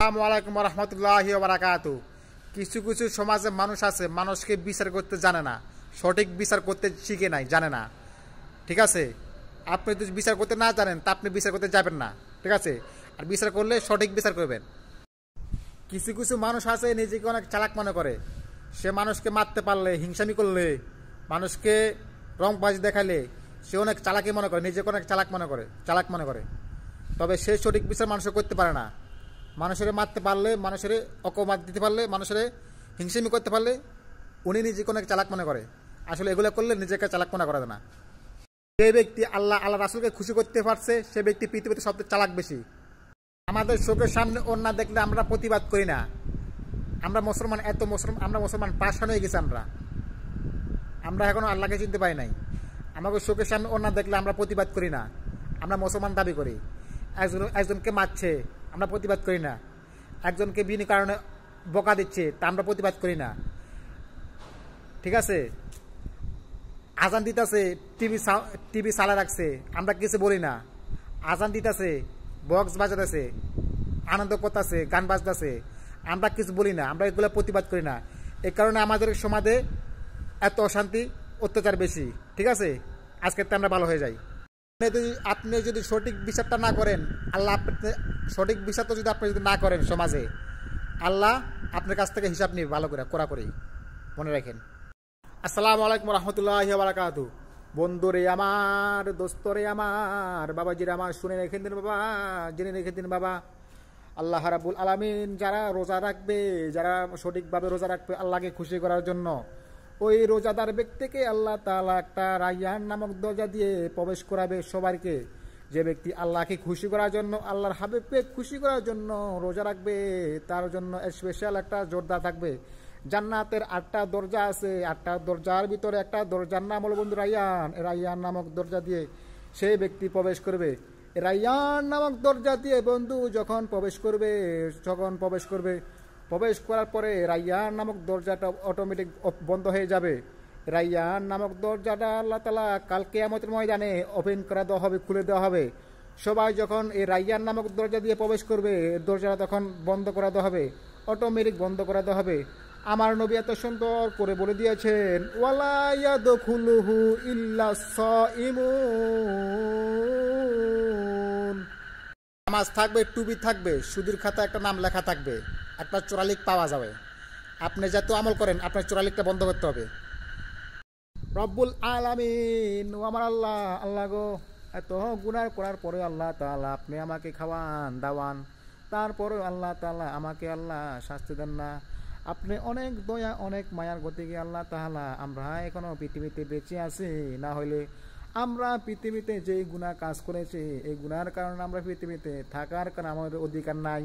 আসসালামু আলাইকুম রহমতুল্লাহি ওয়া বারাকাতুহু। কিছু কিছু সমাজে মানুষ আছে, মানুষকে বিচার করতে জানে না, সঠিক বিচার করতে শিখে নাই, জানে না। ঠিক আছে, আপনি যদি বিচার করতে না জানেন তা আপনি বিচার করতে যাবেন না। ঠিক আছে, আর বিচার করলে সঠিক বিচার করবেন। কিছু কিছু মানুষ আছে নিজেকে অনেক চালাক মনে করে, সে মানুষকে মারতে পারলে, হিংসামি করলে, মানুষকে রংবাজি দেখালে সে অনেক চালাকি মনে করে, নিজেকে অনেক চালাক মনে করে। তবে সে সঠিক বিচার মানুষ করতে পারে না। মানুষের মারতে পারলে, মানুষের অপমান দিতে পারলে, মানুষের হিংসামি করতে পারলে উনি নিজেকে অনেক চালাক মনে করে। আসলে এগুলো করলে নিজেকে চালাক মনে করে না। যে ব্যক্তি আল্লাহ রাসূলকে খুশি করতে পারছে সে ব্যক্তি পৃথিবীতে সবচেয়ে চালাক বেশি। আমাদের চোখের সামনে অন্যায় না দেখলে আমরা প্রতিবাদ করি না। আমরা মুসলমান পাষাণ হয়ে গেছি। আমরা এখনো আল্লাহকে চিনতে পারি নাই। আমাকে চোখের সামনে অন্যায় দেখলে আমরা প্রতিবাদ করি না, আমরা মুসলমান দাবি করি। একজনকে মারছে আমরা প্রতিবাদ করি না, একজনকে বিনা কারণে বকা দিচ্ছে তা আমরা প্রতিবাদ করি না। ঠিক আছে, আজান দিতেছে, টিভি চালা রাখছে, আমরা কিছু বলি না। আজান দিতেছে, বক্স বাজাতেছে, আনন্দ করতেছে, গান বাজতেছে, আমরা কিছু বলি না, আমরা এগুলো প্রতিবাদ করি না। এই কারণে আমাদের সমাজে এত অশান্তি, অত্যাচার বেশি। ঠিক আছে, আজকের তো আমরা ভালো হয়ে যাই। আপনি যদি সঠিক বিচারটা না করেন, আল্লাহ সঠিক বিচারটা যদি আপনি যদি না করেন সমাজে, আল্লাহ আপনার কাছ থেকে হিসাব নিবে ভালো করে, কড়াকড়ি মনে রাখেন। আসসালামু আলাইকুম রহমতুল্লাহি ওয়া বারাকাতুহু। বন্ধুরে আমার, দোস্তরে আমার, বাবাজিরে আমার, শুনে রেখে দিন বাবা, জেনে রেখে দিন বাবা। আল্লাহ রাব্বুল আলামিন যারা রোজা রাখবে, যারা সঠিকভাবে রোজা রাখবে আল্লাহকে খুশি করার জন্য, ওই রোজাদার ব্যক্তিকে আল্লাহ তাআলা একটা রায়্যান নামক দরজা দিয়ে প্রবেশ করাবে সবাইকে। যে ব্যক্তি আল্লাহকে খুশি করার জন্য, আল্লাহর হাবিবকে খুশি করার জন্য রোজা রাখবে, তার জন্য স্পেশাল একটা জোরদার থাকবে। জান্নাতের 8টা দরজা আছে, 8টা দরজার ভিতরে একটা দরজার নাম হলো বন্ধু রায়্যান। রায়্যান নামক দরজা দিয়ে সেই ব্যক্তি প্রবেশ করবে। রায়্যান নামক দরজা দিয়ে বন্ধু যখন প্রবেশ করবে, প্রবেশ করার পরে রায়্যান নামক দরজাটা অটোমেটিক বন্ধ হয়ে যাবে। রায়্যান নামক দরজাটা আল্লাহ তাআলা কাল কিয়ামতের ময়দানে ওপেন করে দেওয়া হবে, খুলে দেওয়া হবে। সবাই যখন এই রায়্যান নামক দরজা দিয়ে প্রবেশ করবে, দরজাটা তখন বন্ধ করে দেওয়া হবে, অটোমেটিক বন্ধ করে দেওয়া হবে। আমার নবী এত সুন্দর করে বলে দিয়েছেন, ওয়ালা ইয়াদখুলুহু ইল্লা সাইমুন। নামাজ থাকবে, টুপি থাকবে, সুদের খাতা একটা নাম লেখা থাকবে, একটা চোরালিক পাওয়া যাবে। আপনি যত আমল করেন আপনার চোরালিকটা বন্ধ করতে হবে। রব্বুল আলামিন, ও আমার আল্লাহ গো, এত গুনাহ করার পরে আল্লাহ তাআলা আপনি আমাকে খাওয়ান দাওয়ান, তারপরে আল্লাহ তাআলা আমাকে শাস্তি দেন না। আপনি অনেক দয়া, অনেক মায়ার গতিকে আল্লাহ তাআলা আমরা এখনো পৃথিবীতে বেঁচে আছি। না হলে আমরা পৃথিবীতে যেই গুনাহ কাজ করেছি, এই গুনার কারণে আমরা পৃথিবীতে থাকার কারণে আমাদের অধিকার নাই।